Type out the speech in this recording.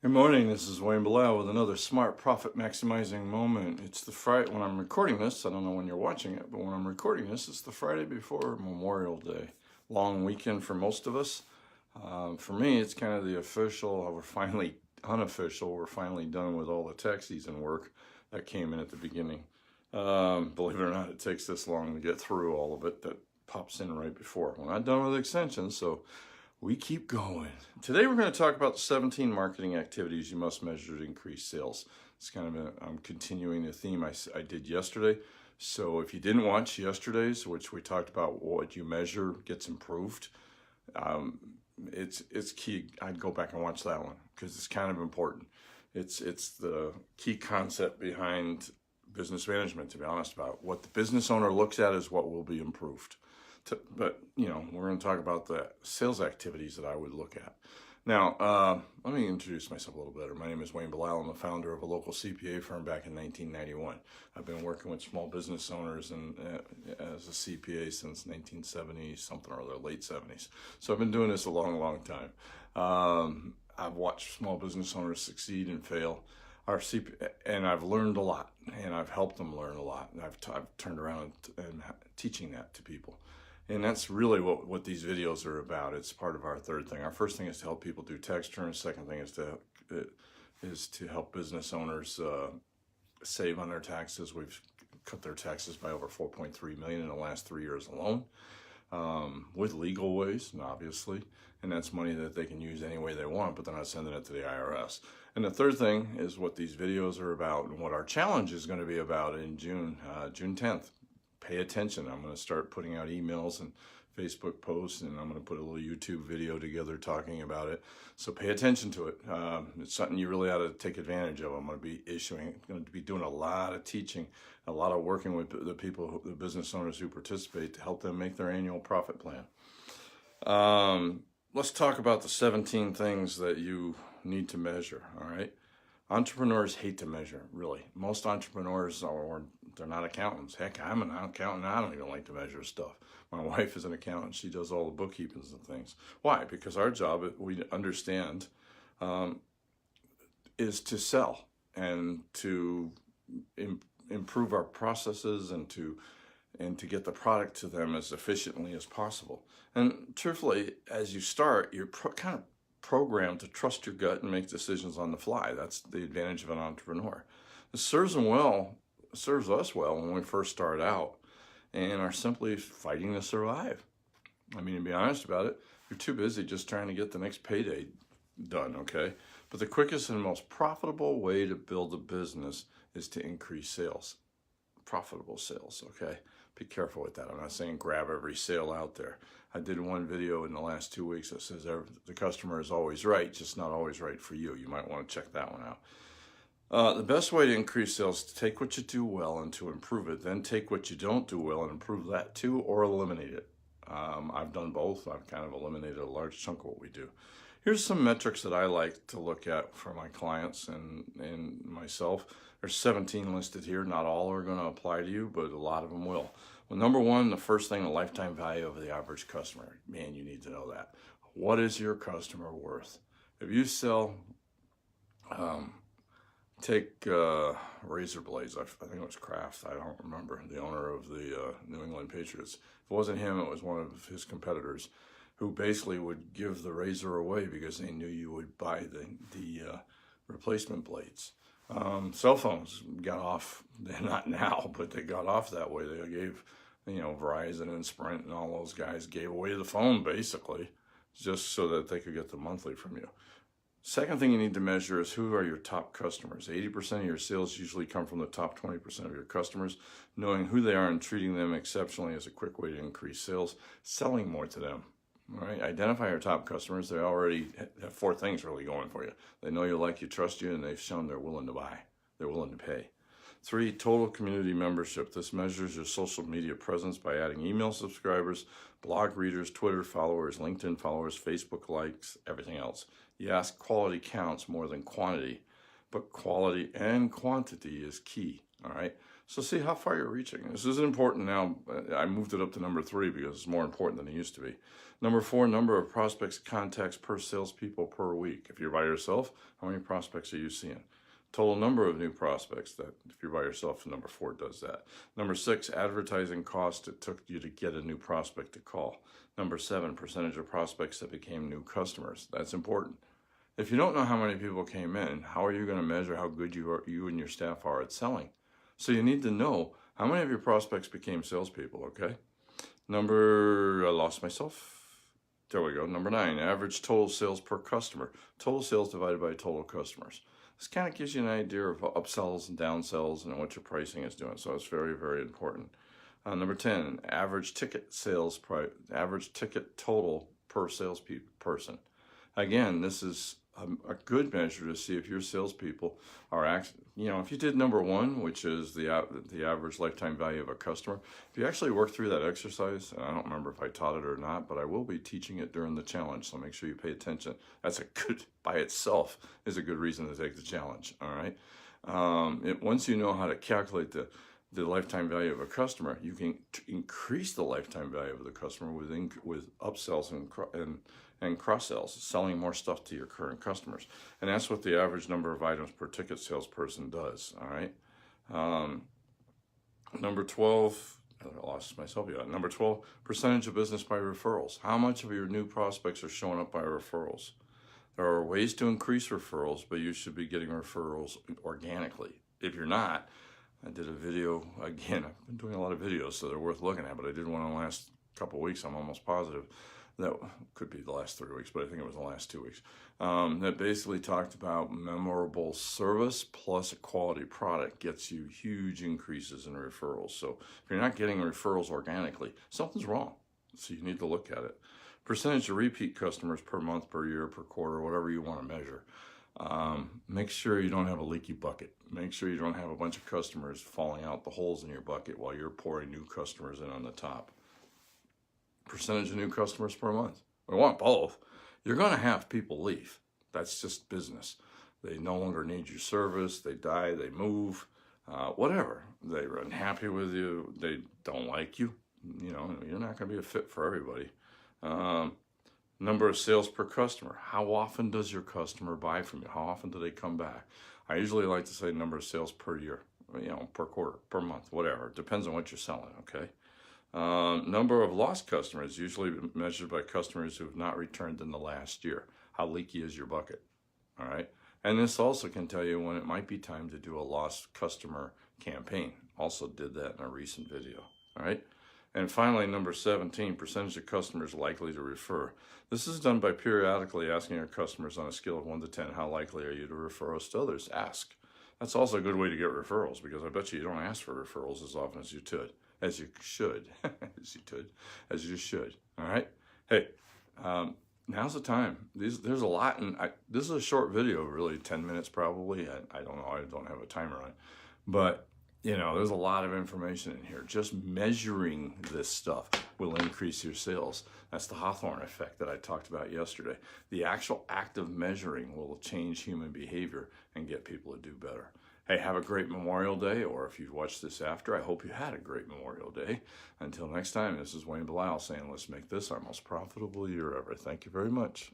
Good morning, this is Wayne Bilal with another smart profit maximizing moment. It's the Friday, when I'm recording this, I don't know when you're watching it, but when I'm recording this, it's the Friday before Memorial Day. Long weekend for most of us. For me, it's kind of the official, we're finally done with all the tax season work that came in at the beginning. Believe it or not, it takes this long to get through all of it that pops in right before. We're not done with extensions, so we keep going. Today we're going to talk about the 17 marketing activities you must measure to increase sales. It's kind of I'm continuing the theme I did yesterday. So if you didn't watch yesterday's, which we talked about what you measure gets improved, it's key. I'd go back and watch that one because it's kind of important. It's the key concept behind business management, to be honest about. What the business owner looks at is what will be improved. But, we're going to talk about the sales activities that I would look at. Now, let me introduce myself a little better. My name is Wayne Bilal. I'm the founder of a local CPA firm back in 1991. I've been working with small business owners and as a CPA since 1970 something or other, late 70s. So I've been doing this a long, long time. I've watched small business owners succeed and fail. And I've learned a lot, and I've helped them learn a lot. And I've turned around and teaching that to people. And that's really what these videos are about. It's part of our third thing. Our first thing is to help people do tax returns. Second thing is to help business owners save on their taxes. We've cut their taxes by over $4.3 million in the last 3 years alone, with legal ways, obviously. And that's money that they can use any way they want, but they're not sending it to the IRS. And the third thing is what these videos are about and what our challenge is going to be about in June 10th. Pay attention. I'm going to start putting out emails and Facebook posts, and I'm going to put a little YouTube video together talking about it. So pay attention to it. It's something you really ought to take advantage of. I'm going to be doing a lot of teaching, a lot of working with the people, the business owners who participate to help them make their annual profit plan. Let's talk about the 17 things that you need to measure, all right? Entrepreneurs hate to measure, really. Most entrepreneurs they're not accountants. Heck, I'm an accountant. I don't even like to measure stuff. My wife is an accountant. She does all the bookkeepings and things. Why? Because our job, we understand, is to sell and to improve our processes and to get the product to them as efficiently as possible. And truthfully, as you start, you're kind of programmed to trust your gut and make decisions on the fly. That's the advantage of an entrepreneur. It serves us well when we first start out and are simply fighting to survive. I mean, to be honest about it, you're too busy just trying to get the next payday done, okay? But the quickest and most profitable way to build a business is to increase sales. Profitable sales, okay? Be careful with that. I'm not saying grab every sale out there. I did one video in the last 2 weeks that says the customer is always right, just not always right for you. You might want to check that one out. The best way to increase sales is to take what you do well and to improve it. Then take what you don't do well and improve that too, or eliminate it. I've done both. I've kind of eliminated a large chunk of what we do. Here's some metrics that I like to look at for my clients and myself. There's 17 listed here. Not all are going to apply to you, but a lot of them will. Well, number one, the first thing, the lifetime value of the average customer. Man, you need to know that. What is your customer worth? If you sell, take razor blades. I think it was Kraft. I don't remember. The owner of the New England Patriots. If it wasn't him, it was one of his competitors, who basically would give the razor away because they knew you would buy the replacement blades. Cell phones got off, not now, but they got off that way. They gave, Verizon and Sprint and all those guys gave away the phone basically, just so that they could get the monthly from you. Second thing you need to measure is who are your top customers. 80% of your sales usually come from the top 20% of your customers. Knowing who they are and treating them exceptionally is a quick way to increase sales. Selling more to them. All right, identify your top customers. They already have 4 things really going for you. They know you, like you, trust you, and they've shown they're willing to buy. They're willing to pay. 3, total community membership. This measures your social media presence by adding email subscribers, blog readers, Twitter followers, LinkedIn followers, Facebook likes, everything else. Yes, quality counts more than quantity, but quality and quantity is key. All right. So see how far you're reaching. This is important now. I moved it up to number 3 because it's more important than it used to be. Number 4, number of prospects, contacts per salespeople per week. If you're by yourself, how many prospects are you seeing? Total number of new prospects. That if you're by yourself, number 4 does that. Number 6, advertising cost it took you to get a new prospect to call. Number 7, percentage of prospects that became new customers. That's important. If you don't know how many people came in, how are you going to measure how good you and your staff are at selling? So you need to know how many of your prospects became salespeople, okay? I lost myself. There we go. Number 9, average total sales per customer. Total sales divided by total customers. This kind of gives you an idea of upsells and downsells and what your pricing is doing. So it's very, very important. Number 10, average ticket sales price, average ticket total per salesperson. Again, this is a good measure to see if your salespeople are actually, if you did number 1, which is the average lifetime value of a customer, if you actually work through that exercise, and I don't remember if I taught it or not, but I will be teaching it during the challenge, so make sure you pay attention. That's by itself is a good reason to take the challenge, all right? Once you know how to calculate the lifetime value of a customer, you can increase the lifetime value of the customer with upsells and cross-sells, selling more stuff to your current customers. And that's what the average number of items per ticket salesperson does, all right? Number 12, I lost myself yet. Number 12, percentage of business by referrals. How much of your new prospects are showing up by referrals? There are ways to increase referrals, but you should be getting referrals organically. If you're not, I did a video, again, I've been doing a lot of videos, so they're worth looking at, but I did one in the last couple of weeks, I'm almost positive. That could be the last 3 weeks, but I think it was the last 2 weeks. That basically talked about memorable service plus a quality product gets you huge increases in referrals. So if you're not getting referrals organically, something's wrong. So you need to look at it. Percentage of repeat customers per month, per year, per quarter, whatever you want to measure. Make sure you don't have a leaky bucket. Make sure you don't have a bunch of customers falling out the holes in your bucket while you're pouring new customers in on the top. Percentage of new customers per month. We want both. You're going to have people leave. That's just business. They no longer need your service. They die. They move. Whatever. They're unhappy with you. They don't like you. You're not going to be a fit for everybody. Number of sales per customer. How often does your customer buy from you? How often do they come back? I usually like to say number of sales per year, per quarter, per month, whatever. It depends on what you're selling, okay? Number of lost customers, usually measured by customers who have not returned in the last year. How leaky is your bucket? All right. And this also can tell you when it might be time to do a lost customer campaign. Also did that in a recent video. All right. And finally, number 17, percentage of customers likely to refer. This is done by periodically asking your customers on a scale of 1 to 10, how likely are you to refer us to others? Ask. That's also a good way to get referrals because I bet you don't ask for referrals as often as you should. As you should. All right. Hey, now's the time. There's a lot, and this is a short video, really, 10 minutes probably. I don't know. I don't have a timer on, but there's a lot of information in here. Just measuring this stuff will increase your sales. That's the Hawthorne effect that I talked about yesterday. The actual act of measuring will change human behavior and get people to do better. Hey, have a great Memorial Day, or if you watch this after, I hope you had a great Memorial Day. Until next time, this is Wayne Belisle saying, let's make this our most profitable year ever. Thank you very much.